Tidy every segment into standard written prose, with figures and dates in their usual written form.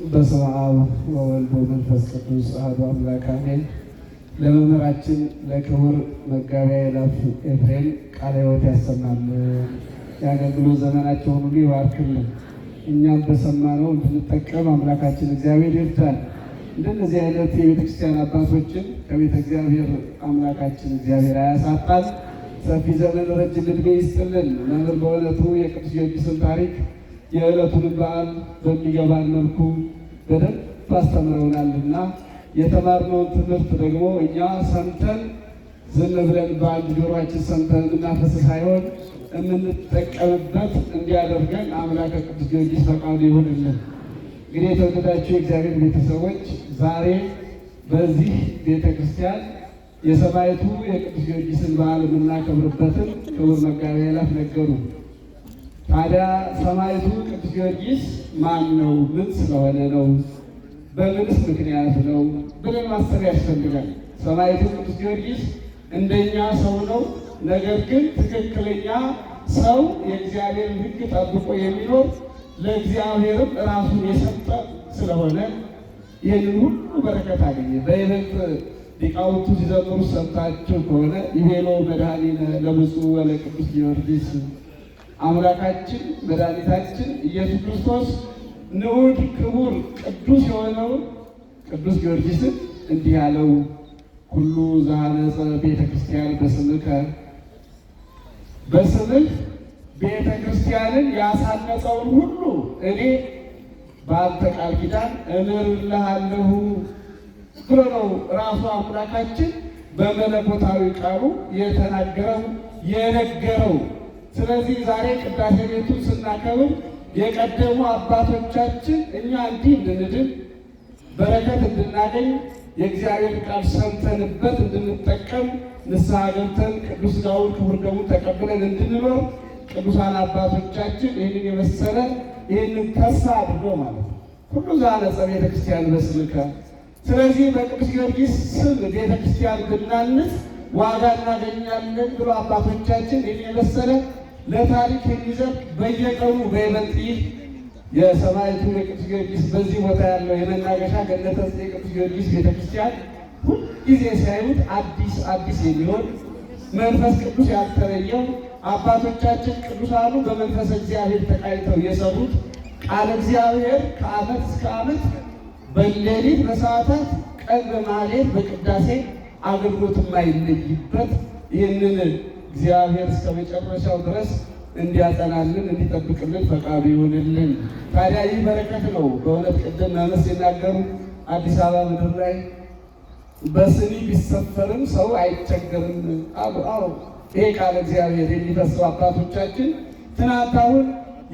በስመ አብ ወወልድ ወመንፈስ ቅዱስ አሐዱ አምላክ አሜን። ለመምህራችን ለክቡር መጋቤ አእላፍ ኤፍሬም ቃለ ሕይወት ያሰማልን፣ የአገልግሎት ዘመናቸውን ሁሉ ይባርክልን። እኛም በሰማነው እንድንጠቀም አምላካችን እግዚአብሔር ይርዳን። እንደነዚህ አይነት የቤተክርስቲያን አባቶችን ከቤተ እግዚአብሔር አምላካችን እግዚአብሔር አያሳጣን። ሰፊ ዘመን ረጅም ዕድሜ ይስጥልን። መምህር በእውነቱ የቅዱስ ጊዮርጊስን ታሪክ የዕለቱን በዓል በሚገባን መልኩ በደንብ አስተምረውናልና የተማርነውን ትምህርት ደግሞ እኛ ሰምተን ዝም ብለን በአንድ ጆሮአችን ሰምተን የምናፈስ ሳይሆን የምንጠቀምበት እንዲያደርገን አምላከ ቅዱስ ጊዮርጊስ ፈቃዱ ይሁንልን። እንግዲህ የተወደዳችሁ የእግዚአብሔር ቤተሰቦች ዛሬ በዚህ ቤተክርስቲያን የሰማዕቱ የቅዱስ ጊዮርጊስን በዓል የምናከብርበትን ክቡር መጋቤ አእላፍ ነገሩ። ታዲያ ሰማዕቱ ቅዱስ ጊዮርጊስ ማን ነው? ምን ስለሆነ ነው? በምንስ ምክንያት ነው ብለን ማሰብ ያስፈልጋል። ሰማዕቱ ቅዱስ ጊዮርጊስ እንደኛ ሰው ነው። ነገር ግን ትክክለኛ ሰው የእግዚአብሔርን ሕግ ጠብቆ የሚኖር ለእግዚአብሔርም ራሱን የሰጠ ስለሆነ ይህንን ሁሉ በረከት አገኘ። በይበልጥ ሊቃውንቱ ሲዘምሩ ሰምታችሁ ከሆነ ይቤሎ መድኃኒነ ለብፁዕ ወለቅዱስ ጊዮርጊስ፣ አምላካችን መድኃኒታችን ኢየሱስ ክርስቶስ ንዑድ ክቡር ቅዱስ የሆነውን ቅዱስ ጊዮርጊስን እንዲህ ያለው ሁሉ ዘሐነጸ ቤተ ክርስቲያን በስምከ፣ በስምህ ቤተ ክርስቲያንን ያሳነጸውን ሁሉ እኔ በአንተ ቃል ኪዳን እምርልሃለሁ ብሎ ነው ራሱ አምላካችን በመለኮታዊ ቃሉ የተናገረው የነገረው። ስለዚህ ዛሬ ቅዳሴ ቤቱን ስናከብር የቀደሙ አባቶቻችን እኛ እንዲህ እንድንድን በረከት እንድናገኝ የእግዚአብሔር ቃል ሰምተንበት እንድንጠቀም ንስሐ ገብተን ቅዱስ ሥጋውን ክቡር ደሙን ተቀብለን እንድንኖር ቅዱሳን አባቶቻችን ይህንን የመሰለ ይህንን ተስፋ አድርገው ማለት ነው። ሁሉ ዘሐነጸ ቤተ ክርስቲያን በስምከ። ስለዚህ በቅዱስ ጊዮርጊስ ስም ቤተ ክርስቲያን ብናንጽ ዋጋ እናገኛለን ብሎ አባቶቻችን ይህን የመሰለ ለታሪክ የሚዘር በየቀኑ በይበልጥ ይህ የሰማዕቱ የቅዱስ ጊዮርጊስ በዚህ ቦታ ያለው የመናገሻ ገነተ የቅዱስ ጊዮርጊስ ቤተክርስቲያን ሁልጊዜ ሲያዩት አዲስ አዲስ የሚሆን መንፈስ ቅዱስ ያልተለየው አባቶቻችን ቅዱሳኑ በመንፈስ እግዚአብሔር ተቃኝተው የሰሩት ቃለ እግዚአብሔር ከዓመት እስከ ዓመት በሌሊት በሰዓታት ቀን በማህሌት በቅዳሴ አገልግሎት የማይለይበት ይህንን እግዚአብሔር እስከ መጨረሻው ድረስ እንዲያጸናልን እንዲጠብቅልን ፈቃዱ ይሆንልን። ታዲያ ይህ በረከት ነው። በእውነት ቅድም መምህር ሲናገሩ አዲስ አበባ ምድር ላይ በስኒ ቢሰፈርም ሰው አይቸገርም አሉ። አዎ ይሄ ቃል እግዚአብሔር የሚፈሰው አባቶቻችን ትናንት አሁን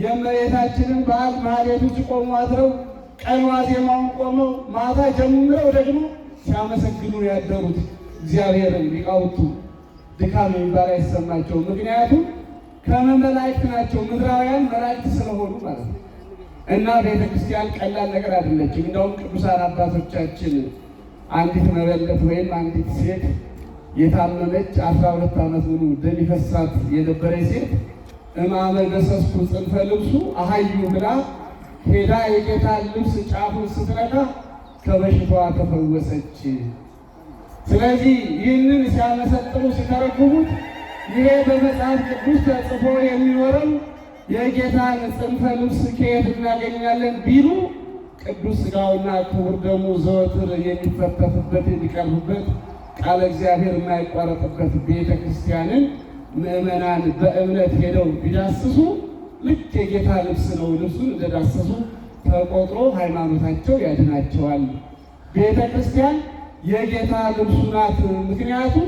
የእመቤታችንን በዓል ማህሌቱ ሲቆሙ አድረው ቀን ዋዜማውን ቆመው ማታ ጀምረው ደግሞ ሲያመሰግኑ ያደሩት እግዚአብሔርን ሊቃውንቱ ድካም የሚባል አይሰማቸውም። ምክንያቱም ከመላእክት ናቸው፣ ምድራውያን መላእክት ስለሆኑ ማለት ነው። እና ቤተክርስቲያን ቀላል ነገር አይደለችም። እንደውም ቅዱሳን አባቶቻችን አንዲት መበለት ወይም አንዲት ሴት የታመመች 12 ዓመት ሙሉ ደም ይፈሳት የነበረች ሴት እማመ ገሰስኩ ጽንፈ ልብሱ አሃዩ ብላ ሄዳ የጌታ ልብስ ጫፉን ስትነካ ከበሽታዋ ተፈወሰች። ስለዚህ ይህንን ሲያመሰጥሩ ሲተረጉሙት ይሄ በመጽሐፍ ቅዱስ ተጽፎ የሚኖረው የጌታን ጽንፈ ልብስ ከየት እናገኛለን ቢሉ ቅዱስ ሥጋውና ክቡር ደሙ ዘወትር የሚፈተትበት የሚቀርብበት ቃለ እግዚአብሔር የማይቋረጥበት ቤተ ክርስቲያንን ምዕመናን በእምነት ሄደው ቢዳስሱ ልክ የጌታ ልብስ ነው። ልብሱን እንደዳሰሱ ተቆጥሮ ሃይማኖታቸው ያድናቸዋል። ቤተ ክርስቲያን የጌታ ልብሱ ናት። ምክንያቱም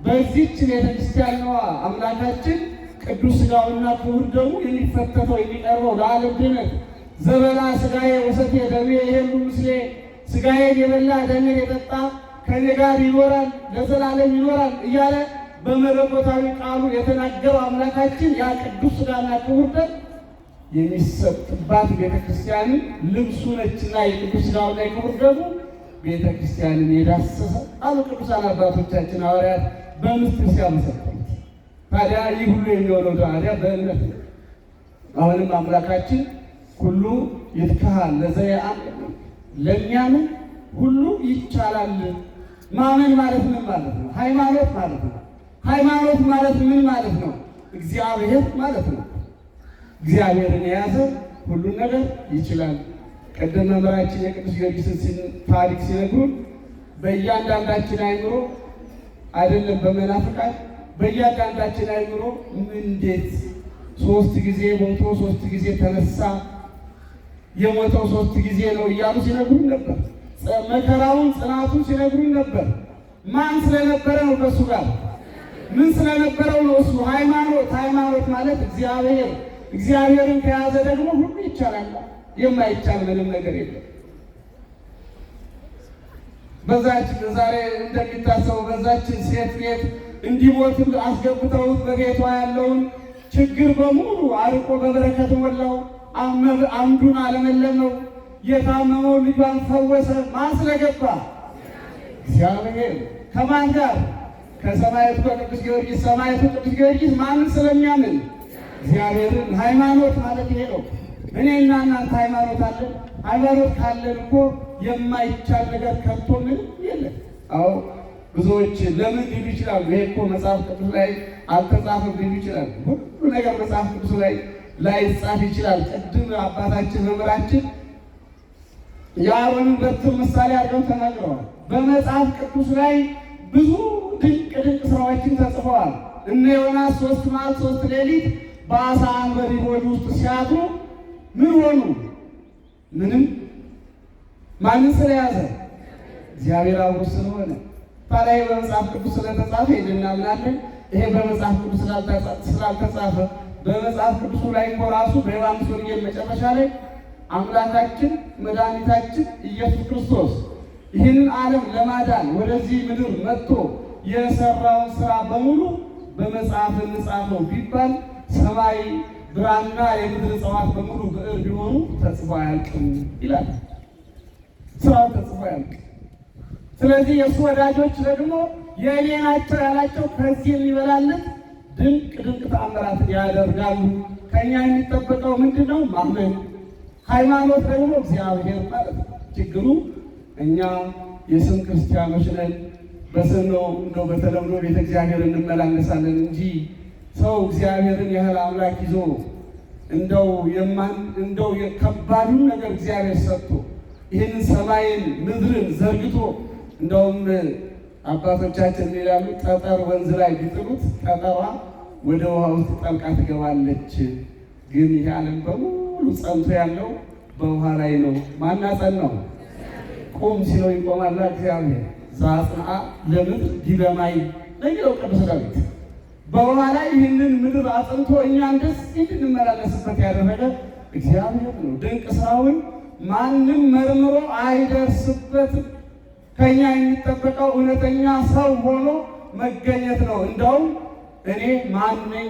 በዚህች ቤተ ክርስቲያን ነዋ አምላካችን ቅዱስ ሥጋውና ክቡር ደሙ የሚፈተተው የሚቀርበው ለዓለም ድነት። ዘበላ ሥጋዬ ወሰቴ ደሜ ይሄሉ ምስሌ፣ ሥጋዬን የበላ ደሜን የጠጣ ከኔ ጋር ይኖራል ለዘላለም ይኖራል እያለ በመለኮታዊ ቃሉ የተናገረው አምላካችን ያ ቅዱስ ሥጋና ክቡር ደም የሚሰጥባት ቤተክርስቲያንን ልብሱ ነችና የቅዱስ ሥጋውና የክቡር ደሙ ቤተክርስቲያንን የዳሰሰ አሉ ቅዱሳን አባቶቻችን ሐዋርያት በምስጢር ሲያመሰክሩት። ታዲያ ይህ ሁሉ የሚሆነው ታዲያ በእምነት ነው። አሁንም አምላካችን ሁሉ ይትካሃል ለዘየአምን ለሚያምን ሁሉ ይቻላል። ማመን ማለት ምን ማለት ነው? ሃይማኖት ማለት ነው። ሃይማኖት ማለት ምን ማለት ነው? እግዚአብሔር ማለት ነው። እግዚአብሔርን የያዘ ሁሉን ነገር ይችላል። ቀደም መምህራችን የቅዱስ ጊዮርጊስን ታሪክ ሲነግሩን በእያንዳንዳችን አይምሮ አይደለም በመናፍቃን በእያንዳንዳችን አይምሮ እንዴት 3 ጊዜ ሞቶ 3 ጊዜ ተነሳ፣ የሞተው 3 ጊዜ ነው እያሉ ሲነግሩን ነበር። መከራውን ጽናቱን ሲነግሩን ነበር። ማን ስለነበረ ነው? ከእሱ ጋር ምን ስለነበረው ነው? እሱ ሃይማኖት ማለት እግዚአብሔርን ከያዘ ደግሞ ሁሉ ይቻላል። የማይቻል ምንም ነገር የለም። በዛች ዛሬ እንደሚታሰበው በዛች ሴት ቤት እንዲሞት አስገብተውት በቤቷ ያለውን ችግር በሙሉ አርቆ በበረከት ሞላው። አምዱን አለመለመው። የታመመው ልጇን ፈወሰ። ማን ስለገባ? እግዚአብሔር። ከማን ጋር? ከሰማዕቱ ከቅዱስ ጊዮርጊስ። ሰማዕቱ ቅዱስ ጊዮርጊስ ማንን ስለሚያምን? እግዚአብሔርን። ሃይማኖት ማለት ይሄ ነው። እኔና እናንተ ሃይማኖት አለን። ሃይማኖት ካለን እኮ የማይቻል ነገር ከቶ ምንም የለም። አዎ ብዙዎች ለምን ሊሉ ይችላሉ። ይሄ እኮ መጽሐፍ ቅዱስ ላይ አልተጻፈም ሊሉ ይችላሉ። ሁሉ ነገር መጽሐፍ ቅዱስ ላይ ላይጻፍ ይችላል። ቅድም አባታችን መምህራችን የአሮንን በትር ምሳሌ አድርገው ተናግረዋል። በመጽሐፍ ቅዱስ ላይ ብዙ ድንቅ ስራዎችን ተጽፈዋል። እነ ዮናስ 3 መዓልት 3 ሌሊት በአሳ አንበሪ ሆድ ውስጥ ሲያድሩ ምን ሆኑ? ምንም። ማንን ስለያዘ? እግዚአብሔር አብሮ ስለሆነ። ታዲያ በመጽሐፍ ቅዱስ ስለተጻፈ እናምናለን። ይሄ በመጽሐፍ ቅዱስ ስላልተጻፈ በመጽሐፍ ቅዱሱ ላይ እኮ ራሱ በዮሐንስ ወንጌል መጨረሻ ላይ አምላካችን መድኃኒታችን ኢየሱስ ክርስቶስ ይህንን ዓለም ለማዳን ወደዚህ ምድር መጥቶ የሰራውን ስራ በሙሉ በመጽሐፍ እንጻፈው ቢባል ሰማይ ብራና የምድር እጽዋት በሙሉ ብዕር ቢሆኑ ተጽፎ አያልቅም ይላል። ስራው ተጽፎ አያልቅም። ስለዚህ የእሱ ወዳጆች ደግሞ የእኔ ናቸው ያላቸው ከዚህ የሚበላለት ድንቅ ተአምራትን ያደርጋሉ። ከኛ የሚጠበቀው ምንድን ነው? ማመን። ሃይማኖት ደግሞ እግዚአብሔር ማለት ነው። ችግሩ እኛ የስም ክርስቲያኖች ነን። በስም ነው እንደው በተለምዶ ቤተ እግዚአብሔር እንመላለሳለን እንጂ ሰው እግዚአብሔርን ያህል አምላክ ይዞ እንደው የከባዱን ነገር እግዚአብሔር ሰጥቶ ይህንን ሰማይን ምድርን ዘርግቶ እንደውም አባቶቻችን ይላሉ ጠጠር ወንዝ ላይ ቢጥሉት ጠጠሯ ወደ ውሃ ውስጥ ጠልቃ ትገባለች። ግን ይህ ዓለም በሙሉ ጸንቶ ያለው በውሃ ላይ ነው። ማን አጸናው? ቁም ሲለው ይቆማል እግዚአብሔር። ዘአጽንዐ ለምድር ዲበ ማይ ለሚለው ቅዱስ ዳዊት በውሃ ላይ ይህንን ምድር አጽንቶ እኛን ደስ እንድንመላለስበት ያደረገ እግዚአብሔር ነው። ድንቅ ስራውን ማንም መርምሮ አይደርስበትም። ከኛ የሚጠበቀው እውነተኛ ሰው ሆኖ መገኘት ነው። እንደውም እኔ ማን ነኝ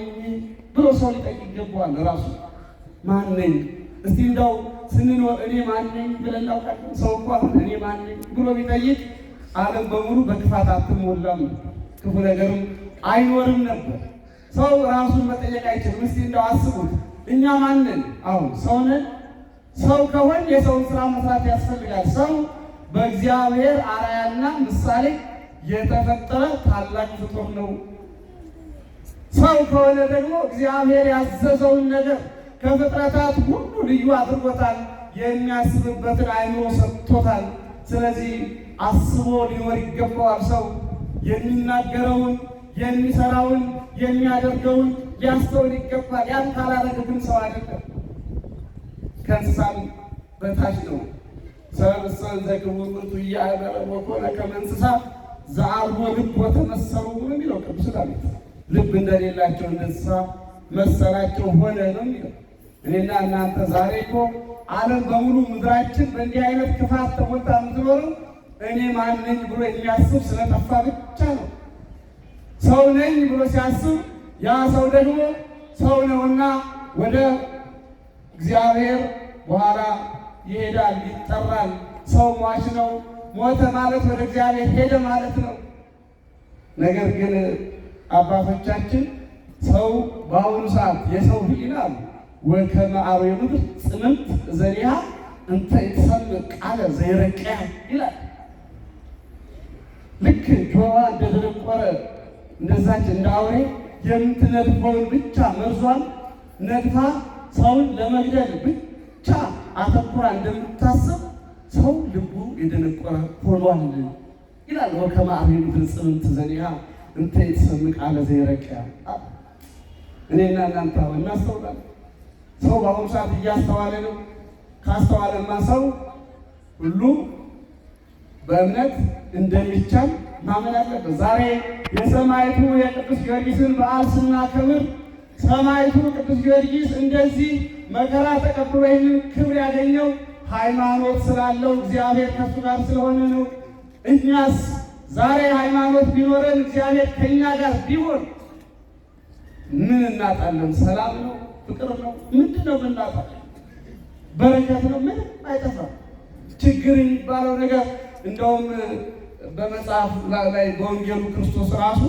ብሎ ሰው ሊጠይቅ ይገባዋል። ራሱ ማን ነኝ እስቲ እንደው ስንኖር እኔ ማን ነኝ ብለን እናውቃለን? ሰው እኮ እኔ ማን ነኝ ብሎ ቢጠይቅ ዓለም በሙሉ በክፋት አትሞላም፣ ክፉ ነገርም አይኖርም ነበር። ሰው ራሱን መጠየቅ አይችልም። እስቲ እንደው አስቡት፣ እኛ ማን ነን? አሁን ሰው ነን። ሰው ከሆን የሰውን ስራ መስራት ያስፈልጋል። ሰው በእግዚአብሔር አርአያና ምሳሌ የተፈጠረ ታላቅ ፍጡር ነው። ሰው ከሆነ ደግሞ እግዚአብሔር ያዘዘውን ነገር ከፍጥረታት ሁሉ ልዩ አድርጎታል። የሚያስብበትን አእምሮ ሰጥቶታል። ስለዚህ አስቦ ሊኖር ይገባዋል። ሰው የሚናገረውን፣ የሚሰራውን፣ የሚያደርገውን ሊያስተውል ይገባል። ያን ካላደረገ ግን ሰው አይደለም፣ ከእንስሳም በታች ነው። ሰበሰን ዘክቡር ውእቱ ኢያእመረ ወኮነ ከመ እንስሳ ዘአልቦ ልብ ወተመሰሉ ነው የሚለው ቅዱስ ዳዊት። ልብ እንደሌላቸው እንስሳ መሰላቸው ሆነ ነው የሚለው። እኔና እናንተ ዛሬ እኮ ዓለም በሙሉ ምድራችን በእንዲህ አይነት ክፋት ተሞልታ የምትኖረው እኔ ማን ነኝ ብሎ የሚያስብ ስለጠፋ ብቻ ነው። ሰው ነኝ ብሎ ሲያስብ ያ ሰው ደግሞ ሰው ነውና ወደ እግዚአብሔር በኋላ ይሄዳል፣ ይጠራል። ሰው ሟች ነው። ሞተ ማለት ወደ እግዚአብሔር ሄደ ማለት ነው። ነገር ግን አባቶቻችን ሰው በአሁኑ ሰዓት የሰው ሕሊና ወከመ አርዌ ምድር ጽምንት ዘሪሃ እንተ ይትሰምዕ ቃለ ዘይረቅያ ይላል። ልክ ጆሮዋ እንደደነቆረ እንደዛች እንደ አውሬ የምትነድፈውን ብቻ መርዟን ነድፋ ሰውን ለመግደል ብቻ አተኩራ እንደምታስብ ሰው ልቡ የደነቆረ ሆኗል ይላል። ወከመ አርዌ ምድር ጽምንት ዘሪሃ እንተ ይትሰምዕ ቃለ ዘይረቅያ። እኔና እናንተ እናስተውላለን። ሰው በአሁኑ ሰዓት እያስተዋለ ነው። ካስተዋለማ ሰው ሁሉ በእምነት እንደሚቻል ማመን አለበት። ዛሬ የሰማዕቱ የቅዱስ ጊዮርጊስን በዓል ስናከብር ሰማዕቱ ቅዱስ ጊዮርጊስ እንደዚህ መከራ ተቀብሎ ይህንን ክብር ያገኘው ሃይማኖት ስላለው እግዚአብሔር ከሱ ጋር ስለሆነ ነው። እኛስ ዛሬ ሃይማኖት ቢኖረን እግዚአብሔር ከኛ ጋር ቢሆን ምን እናጣለን? ሰላም ነው? ፍቅር ነው? ምንድን ነው የምናጣው? በረከት ነው? ምንም አይጠፋም። ችግር የሚባለው ነገር እንደውም በመጽሐፍ ላይ በወንጌሉ ክርስቶስ ራሱ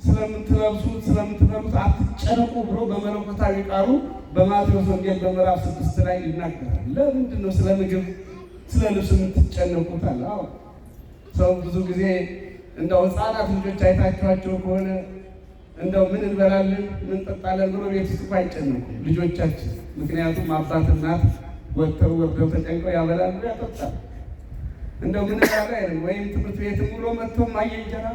ስለምትለብሱት ስለምትበሉት አትጨነቁ ብሎ በመለኮታዊ ቃሉ በማቴዎስ ወንጌል በምዕራፍ 6 ላይ ይናገራል። ለምንድን ነው ስለ ምግብ ስለ ልብስ የምትጨነቁት አለ። አዎ ሰው ብዙ ጊዜ እንደው ሕፃናት ልጆች አይታችኋቸው ከሆነ እንደው ምን እንበላለን ምን እንጠጣለን ብሎ ቤት ውስጥ አይጨነቁም ልጆቻችን። ምክንያቱም አባት እናት ወጥተው ወርደው ተጨንቀው ያበላሉ ያጠጣሉ። እንደው ምን ያለ አይደለም። ወይም ትምህርት ቤት ሙሉ መጥቶ ማየ እንጀራ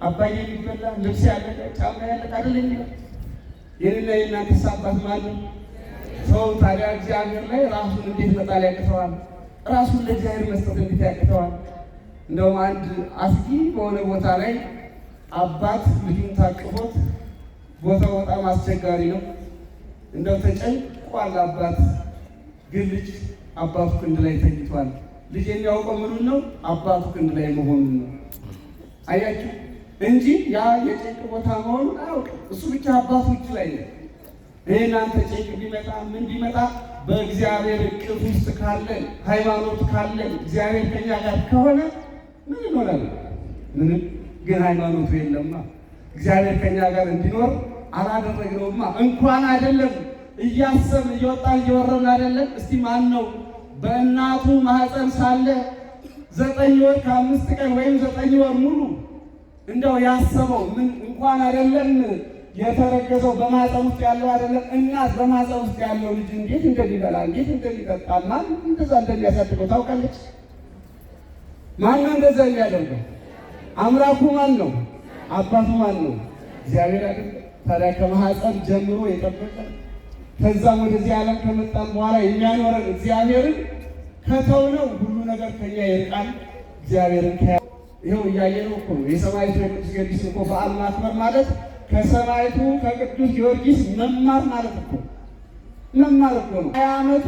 አባዬ የሚበላ ልብስ ያለቀ ጫማ ያለቀ አይደለም። የሌላ የእናንተ አባት ማለት ሰው ታዲያ እግዚአብሔር ላይ ራሱን እንዴት መጣል ያቅተዋል? ራሱን ለእግዚአብሔር መስጠት እንዴት ያቅተዋል? እንደውም አንድ አስጊ በሆነ ቦታ ላይ አባት ልጁን ታቅፎት ቦታው በጣም አስቸጋሪ ነው። እንደው ተጨንቋል አባት፣ ግን ልጅ አባቱ ክንድ ላይ ተኝቷል። ልጅ የሚያውቀው ምኑን ነው? አባቱ ክንድ ላይ መሆኑን ነው። አያችሁ እንጂ ያ የጭንቅ ቦታ መሆኑን አያውቅም። እሱ ብቻ አባቱ እጅ ላይ ነው። ይህ እናንተ ጭንቅ ቢመጣ ምን ቢመጣ በእግዚአብሔር እቅፍ ውስጥ ካለን ሃይማኖት ካለን እግዚአብሔር ከኛ ጋር ከሆነ ምን ይሆናል? ምንም። ግን ሃይማኖቱ የለማ። እግዚአብሔር ከኛ ጋር እንዲኖር አላደረግነውማ። እንኳን አይደለም እያሰብን እየወጣን እየወረን አይደለም። እስቲ ማን ነው በእናቱ ማህፀን ሳለ 9 ወር ከ5 ቀን ወይም 9 ወር ሙሉ እንደው ያሰበው? ምን እንኳን አይደለም የተረገዘው በማህፀን ውስጥ ያለው አይደለም እናት በማህፀን ውስጥ ያለው ልጅ እንዴት እንደሚበላ እንዴት እንደሚጠጣ ማን እንደዛ እንደሚያሳድገው ታውቃለች? ማን ነው እንደዛ የሚያደርገው? አምላኩ ማን ነው? አባቱ ማን ነው? እግዚአብሔር አይደል? ታዲያ ከማህፀን ጀምሮ የጠበቀ ከዛም ወደዚህ ዓለም ከመጣን በኋላ የሚያኖረን እግዚአብሔርን ከተውነው ሁሉ ነገር ከኛ ይርቃል። እግዚአብሔርን ይኸው እያየነው እኮ ነው። የሰማዕቱ የቅዱስ ጊዮርጊስ እኮ በዓል ማክበር ማለት ከሰማዕቱ ከቅዱስ ጊዮርጊስ መማር ማለት እኮ መማር እኮ ነው። 20 ዓመቱ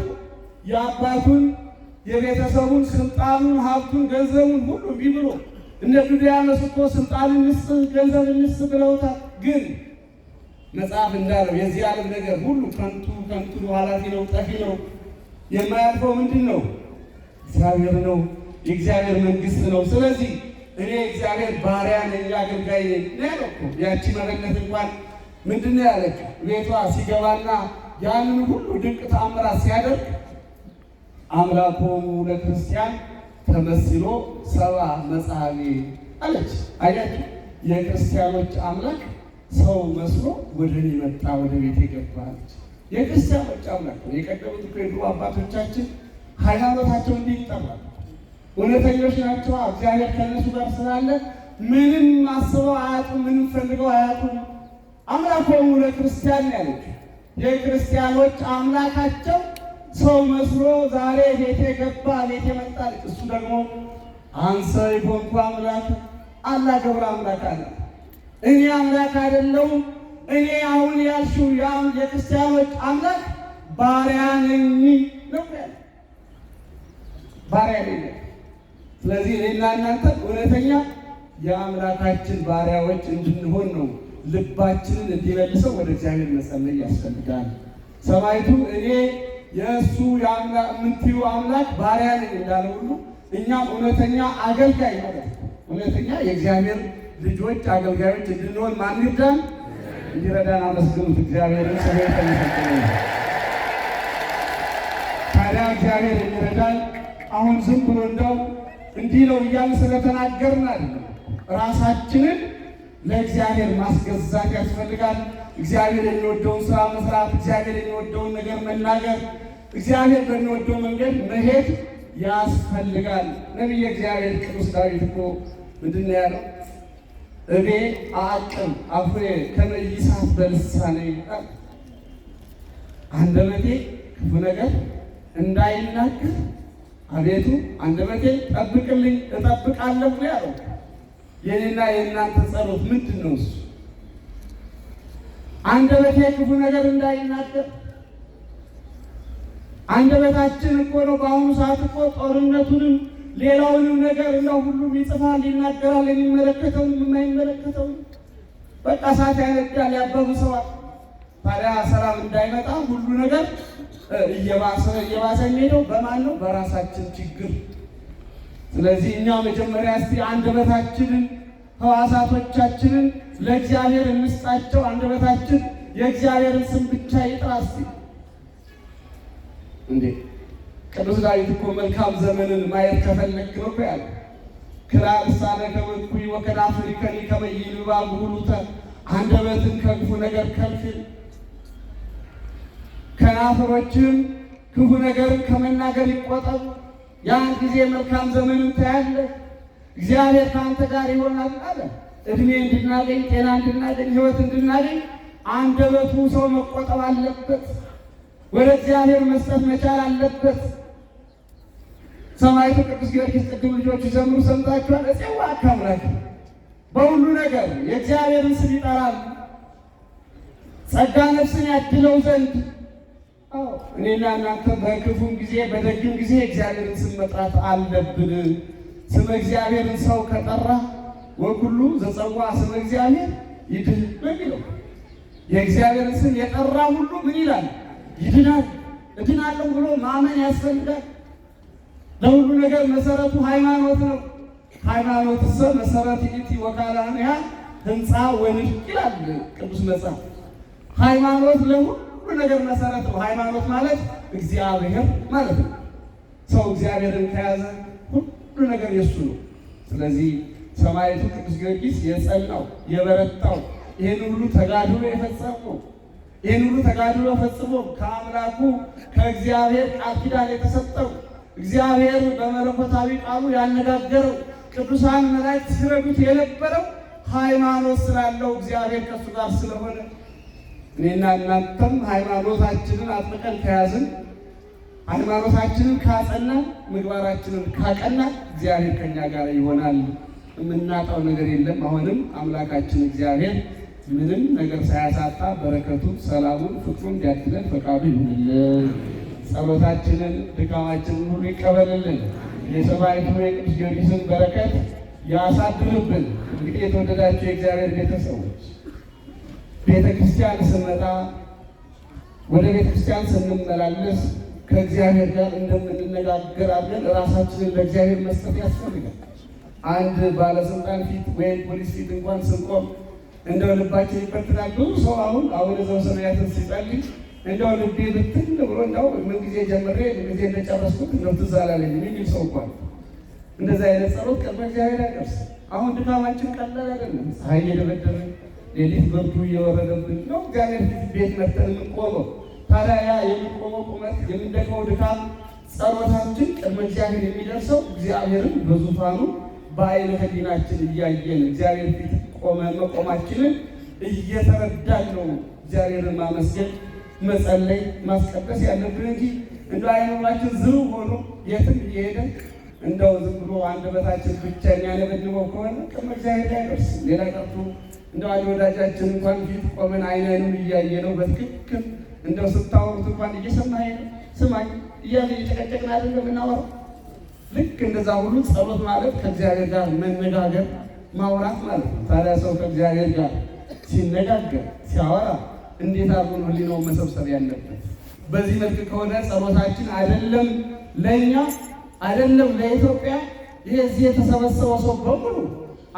የአባቱን የቤተሰቡን ስልጣኑን ሀብቱን ገንዘቡን ሁሉ ቢብሎ እነ ዱድያኖስ እኮ ስልጣን እንስ ገንዘብ እንስ ብለውታል። ግን መጽሐፍ እንዳለው የዚህ ዓለም ነገር ሁሉ ከንቱ ከንቱ ኃላፊ ነው፣ ጠፊ ነው። የማያልፈው ምንድን ነው? እግዚአብሔር ነው፣ የእግዚአብሔር መንግስት ነው። ስለዚህ እኔ እግዚአብሔር ባሪያ ነኝ አገልጋይ ነኝ ያለው እኮ ያቺ መበለት እንኳን ምንድን ነው ያለችው? ቤቷ ሲገባና ያንን ሁሉ ድንቅ ተአምራት ሲያደርግ አምላኮሙ ለክርስቲያን ተመስሎ ሰብአ መጽሐፌ አለች። አያችሁ የክርስቲያኖች አምላክ ሰው መስሎ ወደ እኔ መጣ፣ ወደ ቤት የገባች የክርስቲያኖች አምላክ ነው። የቀደሙት እኮ የድሮ አባቶቻችን ሃይማኖታቸው እንዲህ ይጠራል። እውነተኞች ናቸው። እግዚአብሔር ከእነሱ ጋር ስላለ ምንም አስበው አያጡም፣ ምንም ፈልገው አያጡም። አምላኮሙ ለክርስቲያን ያለች የክርስቲያኖች አምላካቸው ሰው መስሎ ዛሬ ቤቴ ገባ፣ ቤቴ መጣል። እሱ ደግሞ አንሰ ይኮንኩ አምላክ አላ ገብረ አምላክ አለ። እኔ አምላክ አይደለሁም፣ እኔ አሁን ያልሽው የክርስቲያኖች አምላክ ባሪያ ነኝ ነው ያለ። ባሪያ ነኝ። ስለዚህ እኔና እናንተ እውነተኛ የአምላካችን ባሪያዎች እንድንሆን ነው ልባችንን እንዲመልሰው ወደ እግዚአብሔር መጸለይ ያስፈልጋል። ሰማዕቱ እኔ የእሱ የምትዩ አምላክ ባሪያ ነኝ እንዳለ ሁሉ እኛም እውነተኛ አገልጋይ ማለት ነው። እውነተኛ የእግዚአብሔር ልጆች አገልጋዮች እንድንሆን ማን ይርዳን? እንዲረዳን አመስግኑት እግዚአብሔርን። ስሙ የተመሰገነ ይሁን። ታዲያ እግዚአብሔር የሚረዳን አሁን ዝም ብሎ እንደው እንዲህ ነው እያልን ስለተናገርን አይደለም። ራሳችንን ለእግዚአብሔር ማስገዛት ያስፈልጋል። እግዚአብሔር የሚወደውን ስራ መስራት፣ እግዚአብሔር የሚወደውን ነገር መናገር፣ እግዚአብሔር በሚወደው መንገድ መሄድ ያስፈልጋል። ነቢየ እግዚአብሔር ቅዱስ ዳዊት እኮ ምንድን ነው ያለው? እቤ አዕቅም አፍሬ ከመ ይሳት በልሳኔ፣ አንደበቴ ክፉ ነገር እንዳይናገር አቤቱ አንደበቴ ጠብቅልኝ እጠብቃለሁ ያለው። የኔና የእናንተ ጸሎት ምንድን ነው? እሱ አንደበቴ ክፉ ነገር እንዳይናገር። አንደበታችን እኮ ነው በአሁኑ ሰዓት እኮ ጦርነቱንም ሌላውንም ነገር እንደው ሁሉም ይጽፋል፣ ይናገራል፣ የሚመለከተውን የማይመለከተውን በቃ እሳት ያነዳል፣ ያባብሰዋል። ታዲያ ሰላም እንዳይመጣ ሁሉ ነገር እየባሰ የሚሄደው በማን ነው? በራሳችን ችግር። ስለዚህ እኛ መጀመሪያ እስቲ አንደበታችንን ሕዋሳቶቻችንን ለእግዚአብሔር እንስጣቸው። አንደበታችን የእግዚአብሔርን ስም ብቻ ይጥራ። እስቲ እንዴ ቅዱስ ዳዊት እኮ መልካም ዘመንን ማየት ከፈለክ ነው ያለ ክራ ልሳነ ከመኩይ ወከናፍሪከኒ ከመ ይልባ ጉሉተ፣ አንደበትን ከክፉ ነገር ከልክል፣ ከናፍሮችም ክፉ ነገርን ከመናገር ይቆጠቡ። ያን ጊዜ መልካም ዘመንን ታያለህ፣ እግዚአብሔር ከአንተ ጋር ይሆናል አለ። እድሜ እንድናገኝ፣ ጤና እንድናገኝ፣ ሕይወት እንድናገኝ አንደበቱ ሰው መቆጠብ አለበት። ወደ እግዚአብሔር መስጠት መቻል አለበት። ሰማዕቱ ቅዱስ ጊዮርጊስ ቅድም ልጆቹ ዘምሩ ሰምታችኋል። እፄዋ አካምላክ በሁሉ ነገር የእግዚአብሔርን ስም ይጠራል፣ ጸጋ ነፍስን ያድለው ዘንድ። እኔና እናንተ በክፉም ጊዜ በደግም ጊዜ እግዚአብሔርን ስም መጥራት አለብን። ስመ እግዚአብሔርን ሰው ከጠራ ወኩሉ ዘጸዋ ስመ እግዚአብሔር ይድን በሚለው የእግዚአብሔርን ስም የጠራ ሁሉ ምን ይላል? ይድናል። እድናለሁ ብሎ ማመን ያስፈልጋል። ለሁሉ ነገር መሰረቱ ሃይማኖት ነው። ሃይማኖት ሰ መሰረት ይእቲ ወካልአንሃ ህንፃ ወንድቅ ይላል ቅዱስ መጽሐፍ። ሃይማኖት ለሁሉ ነገር መሰረት ነው። ሃይማኖት ማለት እግዚአብሔር ማለት ነው። ሰው እግዚአብሔርን ከያዘ ሁሉ ነገር የሱ ነው። ስለዚህ ሰማዕቱ ቅዱስ ጊዮርጊስ የጸናው የበረታው ይህን ሁሉ ተጋድሎ የፈጸመው ይህን ሁሉ ተጋድሎ ፈጽሞ ከአምላኩ ከእግዚአብሔር ቃል ኪዳን የተሰጠው እግዚአብሔር በመለኮታዊ ቃሉ ያነጋገረው ቅዱሳን መላእክት ሲረዱት የነበረው ሃይማኖት ስላለው እግዚአብሔር ከእሱ ጋር ስለሆነ እኔና እናንተም ሃይማኖታችንን አጥብቀን ከያዝን፣ ሃይማኖታችንን ካጸናን፣ ምግባራችንን ካቀናን እግዚአብሔር ከኛ ጋር ይሆናል። የምናጣው ነገር የለም። አሁንም አምላካችን እግዚአብሔር ምንም ነገር ሳያሳጣ በረከቱን፣ ሰላሙን፣ ፍቅሩን እንዲያድለን ፈቃዱ ይሁንልን። ጸሎታችንን፣ ድካማችንን ሁሉ ይቀበልልን። የሰማዕቱ የቅዱስ ጊዮርጊስን በረከት ያሳድርብን። እንግዲህ የተወደዳችሁ የእግዚአብሔር ቤተሰቦች ቤተ ክርስቲያን ስንመጣ፣ ወደ ቤተ ክርስቲያን ስንመላለስ ከእግዚአብሔር ጋር እንደምንነጋገር አድርገን ራሳችንን ለእግዚአብሔር መስጠት ያስፈልጋል። አንድ ባለስልጣን ፊት ወይም ፖሊስ ፊት እንኳን ስንቆም እንደው ልባችን ይበትናል። ብዙ ሰው አሁን አቡነ ዘበሰማያትን ሲጸልይ እንደው ልቤ ብትን ብሎ እንደው ምን ጊዜ ጀምሬ ምን ጊዜ እንደጨረስኩት እንደው ትዝ አላለኝም የሚል ሰው እንኳን እንደዚህ አይነት ጸሎት ቅድመ እግዚአብሔር ያደርስ። አሁን ድካማችን ቀላል አይደለም። ፀሐይ እየደበደበን ሌሊት በርዱ እየወረደብን ነው እግዚአብሔር ፊት ቤት መጥተን የምንቆመው። ታዲያ ያ የሚቆመው ቁመት የምንደክመው ድካም ጸሎታችን ቅድመ እግዚአብሔር የሚደርሰው እግዚአብሔርን በዙፋኑ በዓይነ ሕሊናችን እያየን እግዚአብሔር ፊት መቆማችንን እየተረዳን ነው እግዚአብሔርን ማመስገን፣ መጸለይ፣ ማስቀደስ ያለብን እንጂ እንደ አይኖራችን ዝሩ ሆኖ የትም እየሄደ እንደው ዝም ብሎ አንደበታችን ብቻ የሚያነበንበው ከሆነ ቅድመ እግዚአብሔር አይደርስም። ሌላ ቀርቶ እንደው አንድ ወዳጃችን እንኳን ፊት ቆመን አይኑን እያየ ነው በትክክል እንደው ስታወሩት እንኳን እየሰማኸኝ ነው ስማኝ እያለ እየጨቀጨቅን አይደለም የምናወራው። ልክ እንደዛ ሁሉ ጸሎት ማለት ከእግዚአብሔር ጋር መነጋገር ማውራት ማለት ነው። ታዲያ ሰው ከእግዚአብሔር ጋር ሲነጋገር ሲያወራ እንዴት አድርጎ ነው ሕሊናውን መሰብሰብ ያለበት? በዚህ መልክ ከሆነ ጸሎታችን አይደለም ለእኛ አይደለም ለኢትዮጵያ፣ ይህ እዚህ የተሰበሰበው ሰው በሙሉ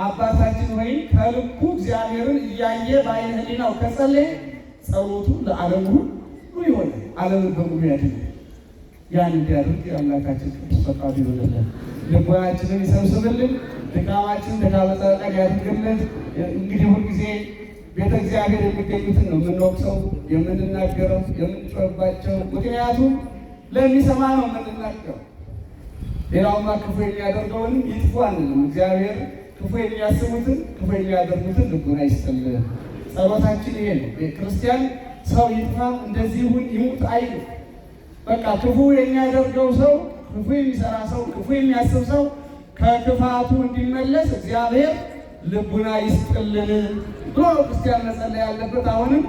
አባታችን ሆይ ከልቡ እግዚአብሔርን እያየ በዓይነ ሕሊናው ከጸለየ ጸሎቱ ለዓለም ሁሉ ይሆናል። ዓለምን በሙሉ ያድናል። ያን እንዲያደርግ የአምላካችን ቅዱስ ፈቃዱ ይሆንልን። ልቦናችንን ይሰብስብልን። ድካማችን ድካመ ጻድቃን ያድርግልን። እንግዲህ ሁልጊዜ ቤተ እግዚአብሔር የሚገኙትን ነው የምንወቅሰው፣ የምንናገረው፣ የምንጮህባቸው። ምክንያቱም ለሚሰማ ነው የምንናገረው። ሌላውማ ክፉ የሚያደርገውን ይጥፉ አንልም። እግዚአብሔር ክፉ የሚያስቡትን ክፉ የሚያደርጉትን ልቡና ይስጥልን። ጸሎታችን ይሄ ነው። ክርስቲያን ሰው ይጥፋ እንደዚህ ይሁን ይሙት አይሉ። በቃ ክፉ የሚያደርገው ሰው፣ ክፉ የሚሰራ ሰው፣ ክፉ የሚያስብ ሰው ከክፋቱ እንዲመለስ እግዚአብሔር ልቡና ይስጥልን ብሎ ክርስቲያን መጸለይ ያለበት። አሁንም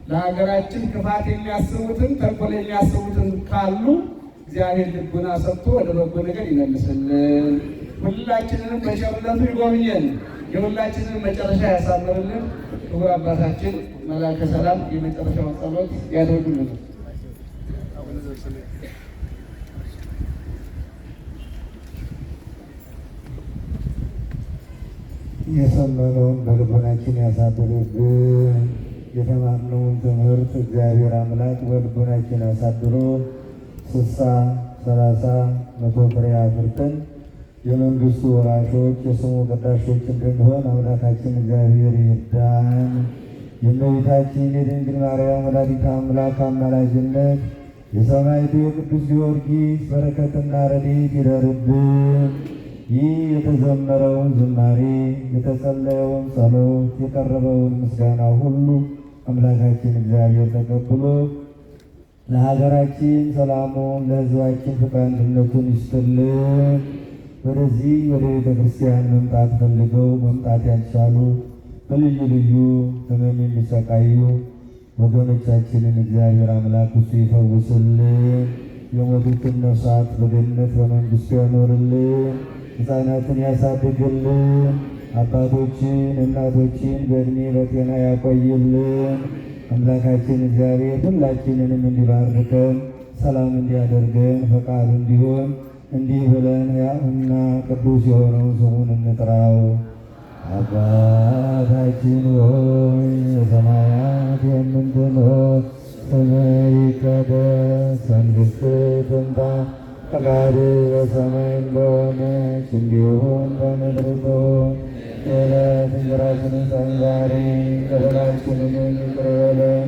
ለሀገራችን ክፋት የሚያስቡትን ተንኮል የሚያስቡትን ካሉ እግዚአብሔር ልቡና ሰጥቶ ወደ በጎ ነገር ይመልስልን። ሁላችንንም በቸርነቱ ይጎብኘን። የሁላችንን መጨረሻ ያሳምርልን። ክቡር አባታችን መላከ ሰላም የመጨረሻውን ጸሎት ያደርጉልን። የሰመነውን በልቦናችን ያሳድርብን። የተማርነውን ትምህርት እግዚአብሔር አምላክ በልቦናችን ያሳድሮ 60፣ 30፣ 100 ፍሬ አፍርተን የመንግስቱ ወራሾች የስሙ ቀዳሾች እንድንሆን አምላካችን እግዚአብሔር ይርዳን። የእመቤታችን የድንግል ማርያም ወላዲተ አምላክ አማላጅነት የሰማዕቱ የቅዱስ ጊዮርጊስ በረከትና ረድኤት ይደርብን። ይህ የተዘመረውን ዝማሬ፣ የተጸለየውን ጸሎት፣ የቀረበውን ምስጋና ሁሉ አምላካችን እግዚአብሔር ተቀብሎ ለሀገራችን ሰላሙን፣ ለሕዝባችን ፍቅር አንድነቱን ይስጥልን። ወደዚህ ወደ ቤተ ክርስቲያን መምጣት ፈልገው መምጣት ያልቻሉ በልዩ ልዩ ሕመም የሚሰቃዩ ወገኖቻችንን እግዚአብሔር አምላክ እሱ ይፈውስልን። የሞቱትን ነፍሳት በገነት በመንግስቱ ያኖርልን። ሕፃናትን ያሳድግልን። አባቶችን እናቶችን በእድሜ በጤና ያቆይልን። አምላካችን እግዚአብሔር ሁላችንንም እንዲባርከን ሰላም እንዲያደርገን ፈቃዱ እንዲሆን እንዲህ ብለን ሕያውና ቅዱስ የሆነው ስሙን እንጥራው። አባታችን ሆይ በሰማያት የምትኖር ስምህ ይቀደስ፣ መንግሥትህ ትምጣ፣ ፈቃድህ በሰማይ እንደሆነች እንዲሁም በምድር ትሁን። የዕለት እንጀራችንን ስጠን ዛሬ፣ በደላችንን ይቅር በለን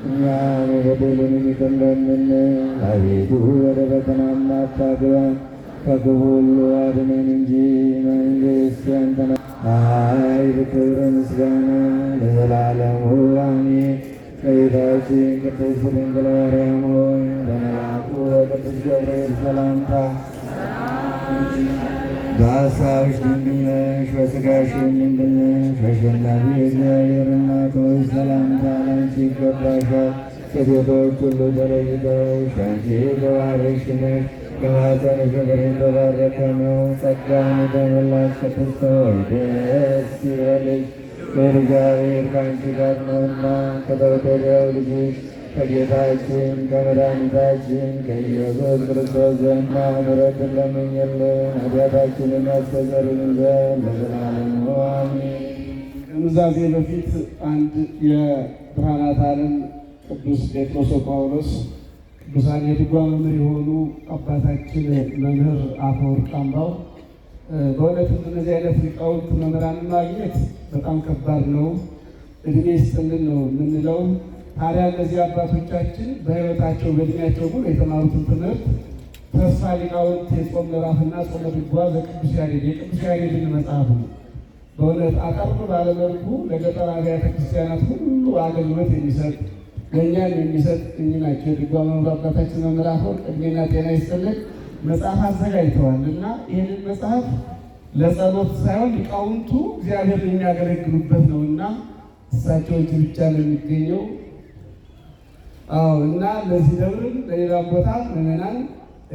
እኛም የበደሉንን ይቅር እንደምንል፣ አቤቱ ወደ ፈተና አታግባን ከክፉ ሁሉ አድነን እንጂ መንግሥት ያንተ ናት፣ ኃይል፣ ክብር፣ ምስጋና ለዘላለሙ አሜን። እመቤታችን ቅድስት ድንግል ማርያም ሆይ በመልአኩ በቅዱስ ገብርኤል ሰላምታ በሐሳብሽ ድንግል ነሽ፣ በሥጋሽም ድንግል ነሽ። አሸናፊ እግዚአብሔር እናት ሆይ ሰላምታ ላንቺ ይገባሻል። ከሴቶች ሁሉ ተለይተሽ አንቺ የተባረክሽ ነሽ፣ ከማኅፀንሽ ፍሬ የተባረከ ነው። ጸጋን የተመላሽ ቅድስት ሆይ ደስ ይበልሽ፣ እግዚአብሔር ከአንቺ ጋር ነውና ከተወደደው ልጅሽ ከጌታችን ከመድኃኒታችን ከኢየሱስ ክርስቶስ ዘንድ ምሕረትን ለምኝልን ኃጢአታችንን ያስተሰርይልን ዘንድ ለዘላለሙ አሜን። ከኑዛዜ በፊት አንድ የብርሃናት ዓለም ቅዱስ ጴጥሮስ ጳውሎስ ቅዱሳን የድጓ መምህር የሆኑ አባታችን መምህር አፈወርቅ አምባው በእውነት እነዚህ አይነት ሊቃውንት መምህራንን ማግኘት በጣም ከባድ ነው። እድሜ ይስጥልን ነው የምንለው። ታዲያ እነዚህ አባቶቻችን በሕይወታቸው በእድሜያቸው ሁሉ የተማሩትን ትምህርት ተስፋ ሊቃውንት የጾም ምዕራፍና ጾመ ድጓ በቅዱስ ያሬድ የቅዱስ ያሬድን መጽሐፍ ነው። በእውነት አጠር ባለመልኩ ለገጠር አብያተ ክርስቲያናት ሁሉ አገልግሎት የሚሰጥ ለእኛም የሚሰጥ እኚህ ናቸው። የድጓ መምህር አባታችን መምህር አፈወርቅ ዕድሜና ጤና ይስጥልን መጽሐፍ አዘጋጅተዋል እና ይህንን መጽሐፍ ለጸሎት ሳይሆን ሊቃውንቱ እግዚአብሔር የሚያገለግሉበት ነው እና እሳቸው እጅ ብቻ ነው የሚገኘው። እና ለዚህ ደብርም ለሌላም ቦታ ምዕመናን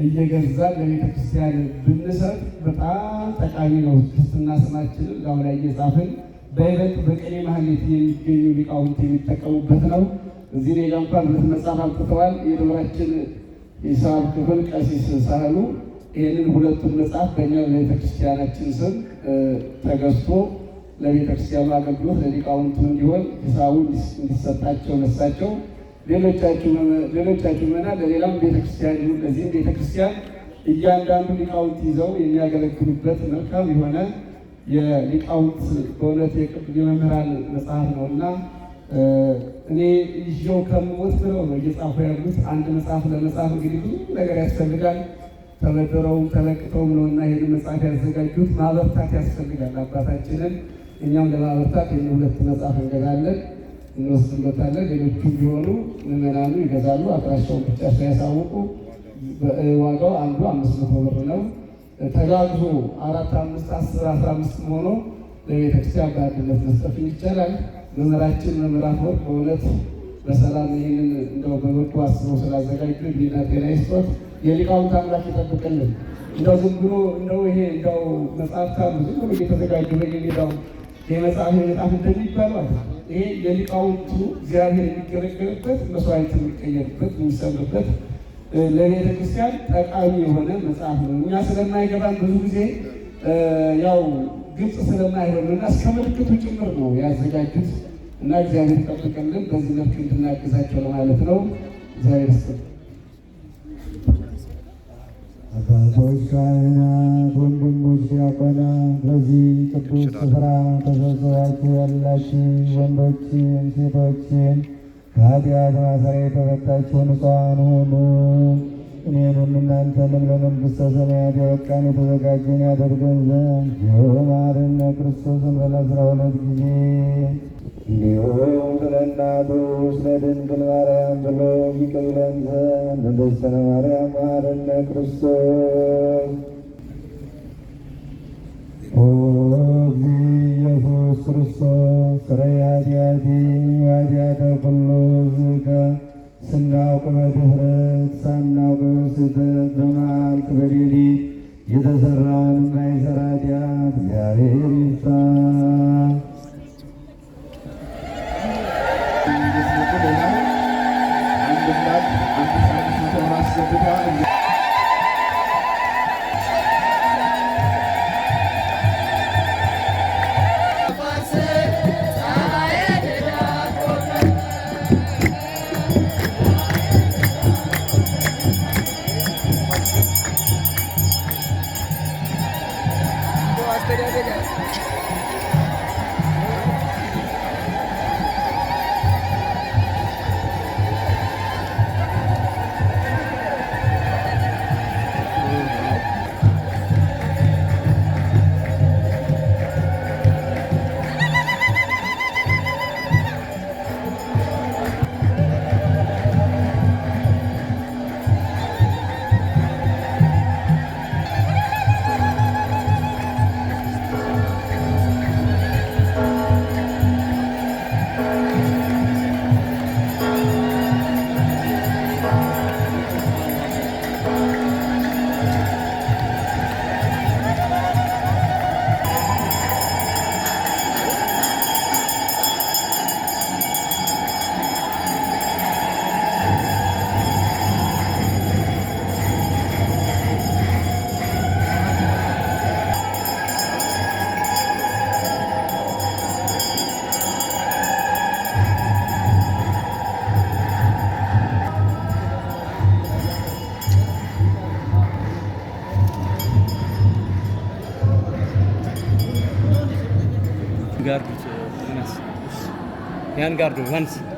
እየገዛን ለቤተ ክርስቲያን ብንሰጥ በጣም ጠቃሚ ነው። ክርስትና ስማችንን ላዩ ላይ እየጻፍን በይበልጥ በቅኔ ማህሌት የሚገኙ ሊቃውንት የሚጠቀሙበት ነው። እዚህ ሌላ እንኳን ሁለት መጽሐፍ አምጥተዋል። የደብራችን የሂሳብ ክፍል ቀሲስ ሳህሉ ይህንን ሁለቱን መጽሐፍ በእኛ ለቤተክርስቲያናችን ስም ተገዝቶ ለቤተክርስቲያኑ አገልግሎት ለሊቃውንቱ እንዲሆን ሂሳቡ እንዲሰጣቸው ነሳቸው ሌሎቻችሁ ምዕመናን ለሌላም ቤተክርስቲያን ይሁን ለዚህም ቤተክርስቲያን እያንዳንዱ ሊቃውንት ይዘው የሚያገለግሉበት መልካም የሆነ የሊቃውንት በእውነት የመምህራን መጽሐፍ ነውና እኔ ይዤው ከምሞት ብለው ነው እየጻፉ ያሉት። አንድ መጽሐፍ ለመጻፍ እንግዲህ ብዙ ነገር ያስፈልጋል። ተበድረውም ተለቅተውም ነውና ይህን መጽሐፍ ያዘጋጁት። ማበርታት ያስፈልጋል አባታችንን። እኛም ለማበርታት ሁለት መጽሐፍ እንገዛለን እንወስድበታለን። ሌሎቹም ቢሆኑ ምዕመናኑ ይገዛሉ። አድራሻውን ብቻ ሳያሳውቁ ዋጋው አንዱ 500 ብር ነው። ተጋግዞ 4፣ 5፣ 10፣ 15 ሆኖ ለቤተክርስቲያን በአንድነት መስጠት ይቻላል። መምህራችን መምህር አፈወርቅ በእውነት በሰላም ይህንን እንደው በበጎ አስበው ስላዘጋጁ እድሜና ጤና ይስጦት። የሊቃውንት አምላክ ይጠብቅልን። እንደው ዝም ብሎ እንደው ይሄ እንደው መጽሐፍ ካሉ ዝም ብሎ እየተዘጋጁ በየሜዳው የመጽሐፍ እንደሚባለው ይሄ የሊቃውንቱ እግዚአብሔር የሚገለገልበት መስዋዕት የሚቀየርበት የሚሰምርበት ለቤተ ክርስቲያን ጠቃሚ የሆነ መጽሐፍ ነው። እኛ ስለማይገባን ብዙ ጊዜ ያው ግልጽ ስለማይሆንና እስከ ምልክቱ ጭምር ነው ያዘጋጁት እና እግዚአብሔር ይጠብቅልን። በዚህ መልክ እንድናግዛቸው ለማለት ነው። እግዚአብሔር ይስጥልን። አባቶች፣ ካህናት፣ ወንድሞች ዲያቆናት፣ በዚህ ቅዱስ ስፍራ ተሰብስባችሁ ያላችሁ ወንዶችን ሴቶችን ከኃጢአት ማሰሪያ የተፈታችሁ ንጹሐን ሁኑ። እኔንም እናንተንም ለመንግሥተ ሰማያት የበቃን የተዘጋጀን ያደርገን ዘንድ የማርነ ክርስቶስን በ12 ጊዜ እንዲሁም ስለ እናቱ ስለ ድንግል ማርያም ብሎ ይቅር ይለን ዘንድ እንደ እግዝእትነ ማርያም መሐረነ ክርስቶስ። ኦ እግዚእ ኢየሱስ ክርስቶስ ሥረይ ኃጢአቴ ወኃጢአተ ኩሉ ሕዝብከ ስናውቅ በድፍረት ሳናውቅ በስህተት በመዓልት በሌሊት የተሰራውን የማይሰራ ኃጢአት እግዚአብሔር ይፍታ። Gardu, Jan Gardu, Hans.